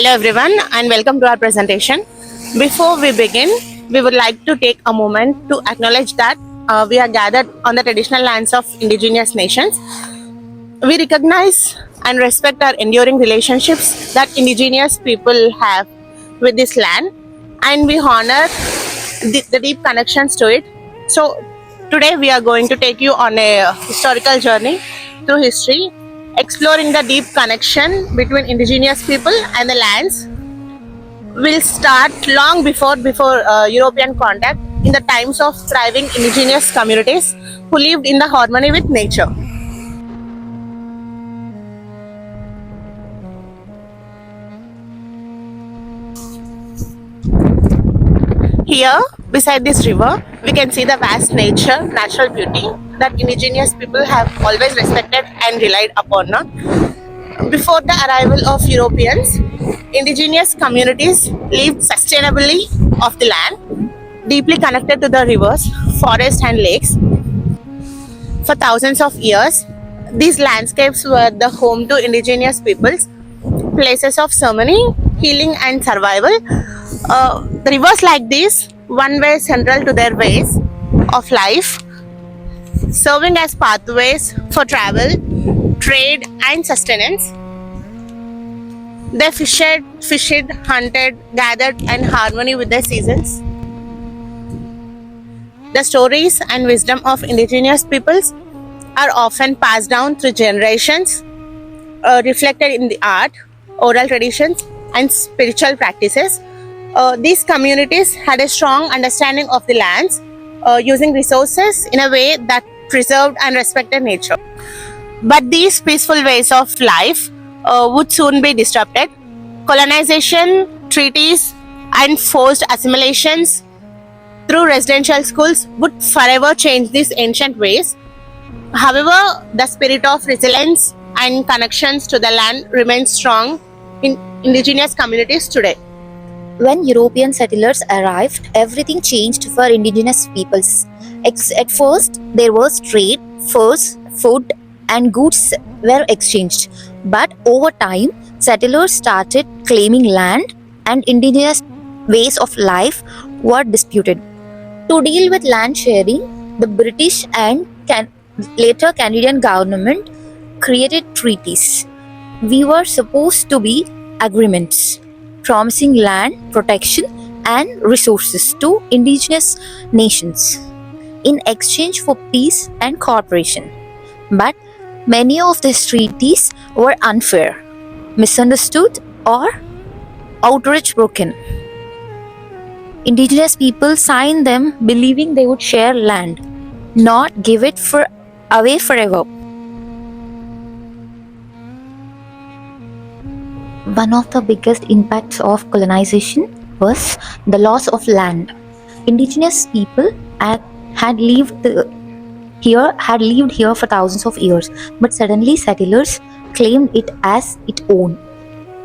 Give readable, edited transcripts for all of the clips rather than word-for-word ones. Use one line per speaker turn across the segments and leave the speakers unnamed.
Hello everyone and welcome to our presentation. Before we begin, we would like to take a moment to acknowledge that we are gathered on the traditional lands of indigenous nations. We recognize and respect our enduring relationships that indigenous people have with this land, and we honor the deep connections to it. So today we are going to take you on a historical journey through history, exploring the deep connection between indigenous people and the lands. Will start long before European contact, in the times of thriving indigenous communities who lived in the harmony with nature. Here, beside this river, we can see the vast natural beauty that indigenous people have always respected and relied upon. Before the arrival of Europeans, indigenous communities lived sustainably off the land, deeply connected to the rivers, forests, and lakes. For thousands of years, these landscapes were the home to indigenous peoples, places of ceremony, healing, and survival. The rivers like these one were central to their ways of life, serving as pathways for travel, trade, and sustenance. They fished, hunted, gathered, in harmony with the seasons. The stories and wisdom of indigenous peoples are often passed down through generations, reflected in the art, oral traditions, and spiritual practices. These communities had a strong understanding of the lands, using resources in a way that preserved and respected nature. But these peaceful ways of life would soon be disrupted. Colonization, treaties, and forced assimilations through residential schools would forever change these ancient ways. However, the spirit of resilience and connections to the land remains strong in indigenous communities today.
When European settlers arrived, everything changed for indigenous peoples. At first, there was trade, furs, food, and goods were exchanged. But over time, settlers started claiming land, and indigenous ways of life were disputed. To deal with land sharing, the British and later Canadian government created treaties. We were supposed to be agreements promising land, protection, and resources to indigenous nations in exchange for peace and cooperation. But many of these treaties were unfair, misunderstood, or outright broken. Indigenous people signed them believing they would share land, not give it away forever. One of the biggest impacts of colonization was the loss of land. Indigenous people had lived here for thousands of years, but suddenly settlers claimed it as its own.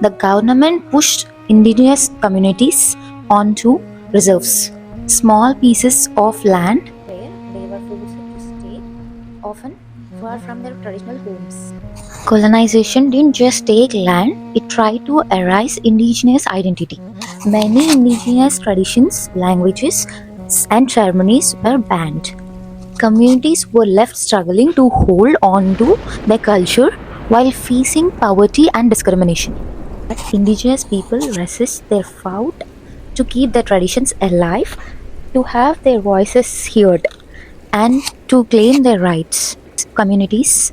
The government pushed indigenous communities onto reserves, small pieces of land where they were forced to stay, often far from their traditional homes. Colonization didn't just take land, it tried to erase indigenous identity. Many indigenous traditions, languages, and ceremonies were banned. Communities were left struggling to hold on to their culture while facing poverty and discrimination. But indigenous people resist. They fought to keep their traditions alive, to have their voices heard, and to claim their rights. Communities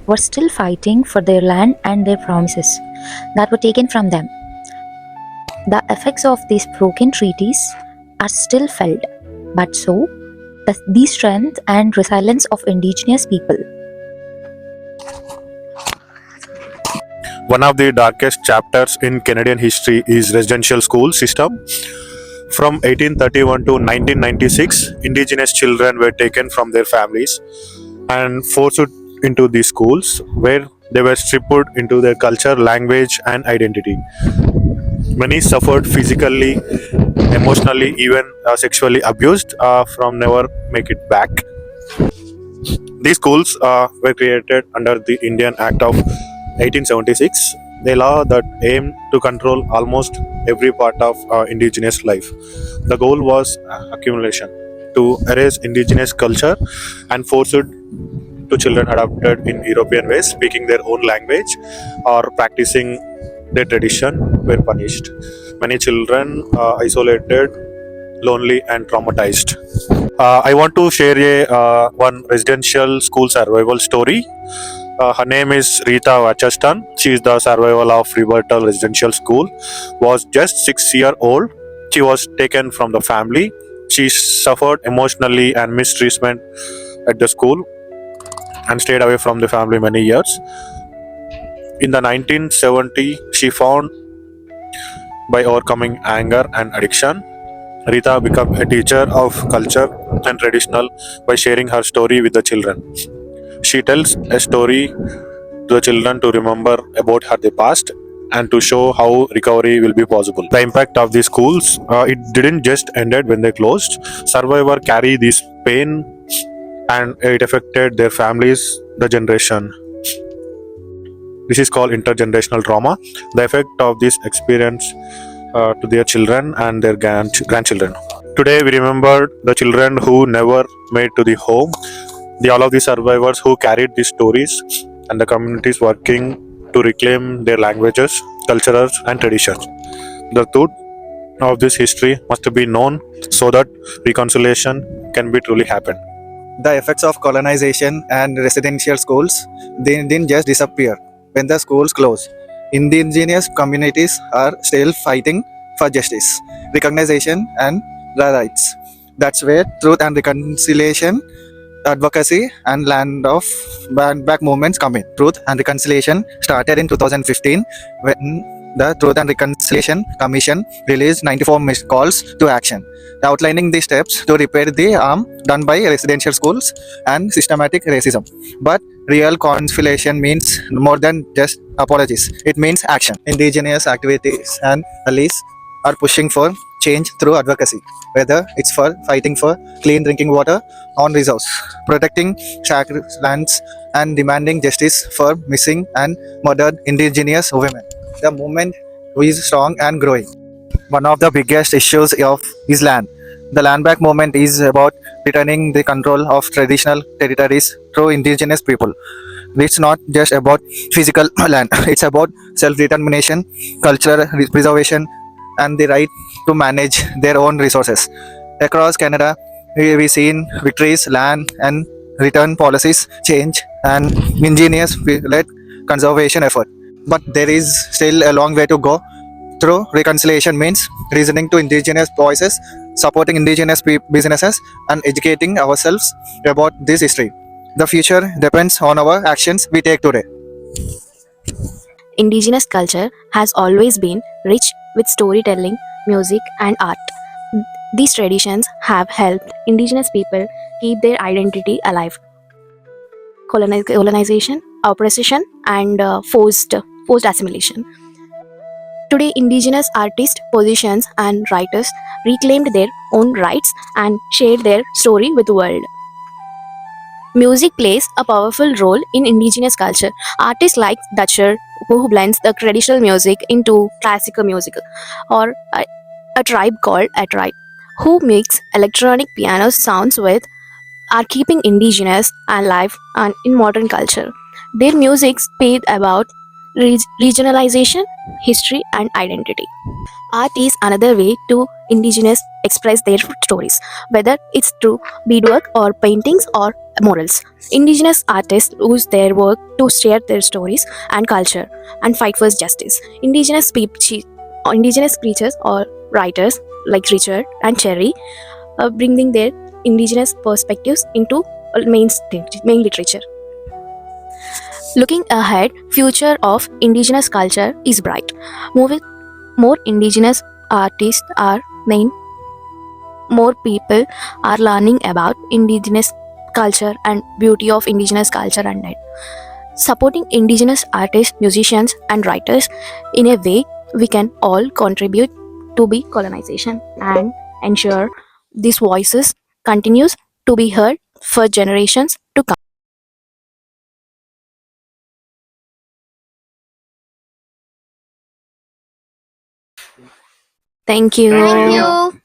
were still fighting for their land and their promises that were taken from them. The effects of these broken treaties are still felt, but so the strength and resilience of indigenous people.
One of the darkest chapters in Canadian history is residential school system. From 1831 to 1996, indigenous children were taken from their families and forced into these schools, where they were stripped into their culture, language, and identity. Many suffered physically, emotionally, even sexually abused from never make it back. These schools were created under the Indian Act of 1876. a law that aimed to control almost every part of indigenous life. The goal was accumulation to erase indigenous culture and force it to children adopted in European ways, speaking their own language or practicing their tradition were punished. Many children isolated, lonely, and traumatized. I want to share a one residential school survival story. Her name is Rita Wachastan. She is the survival of Rivertal Residential School. Was just 6 year old. She was taken from the family. She suffered emotionally and mistreatment at the school and stayed away from the family many years. In the 1970, she found by overcoming anger and addiction. Rita became a teacher of culture and traditional by sharing her story with the children. She tells a story to the children to remember about her the past and to show how recovery will be possible. The impact of these schools, it didn't just ended when they closed. Survivor carry this pain and it affected their families, the generation. This is called intergenerational trauma. The effect of this experience to their children and their grandchildren. Today we remember the children who never made to the home, all of the survivors who carried these stories, and the communities working to reclaim their languages, cultures, and traditions. The truth of this history must be known so that reconciliation can be truly happen.
The effects of colonization and residential schools didn't just disappear when the schools closed. Indigenous communities are still fighting for justice, recognition, and the rights. That's where truth and reconciliation, advocacy, and land of back movements come in. Truth and reconciliation started in 2015 when the Truth and Reconciliation Commission released 94 missed calls to action, outlining the steps to repair the harm done by residential schools and systematic racism. But real reconciliation means more than just apologies. It means action. Indigenous activities and allies are pushing for change through advocacy, whether it's for fighting for clean drinking water on reserves, protecting sacred lands, and demanding justice for missing and murdered indigenous women. The movement is strong and growing. One of the biggest issues of is land. The land back movement is about returning the control of traditional territories through indigenous people. It's not just about physical land, it's about self-determination, cultural preservation, and the right to manage their own resources. Across Canada, we've seen victories, land and return policies change, and ingenious led conservation effort. But there is still a long way to go. Through reconciliation means listening to indigenous voices, supporting indigenous businesses, and educating ourselves about this history. The future depends on our actions we take today.
Indigenous culture has always been rich with storytelling, music, and art. These traditions have helped indigenous people keep their identity alive. Colonization, oppression, and forced assimilation. Today, indigenous artists, musicians, and writers reclaimed their own rights and shared their story with the world. Music plays a powerful role in indigenous culture. Artists like Dutcher, who blends the traditional music into classical music, or a tribe called a tribe, who makes electronic piano sounds with, are keeping indigenous alive and in modern culture. Their music speaks about regionalization, history, and identity. Art is another way to indigenous express their stories, whether it's through beadwork or paintings or murals. Indigenous artists use their work to share their stories and culture and fight for justice. Indigenous preachers or writers like Richard and Cherry bringing their indigenous perspectives into main literature. Looking ahead, future of indigenous culture is bright. Moving more indigenous artists are main, more people are learning about indigenous culture and beauty of indigenous culture and art. Supporting indigenous artists, musicians, and writers in a way we can all contribute to be colonization and ensure these voices continues to be heard for generations to come. Thank you.
Thank you.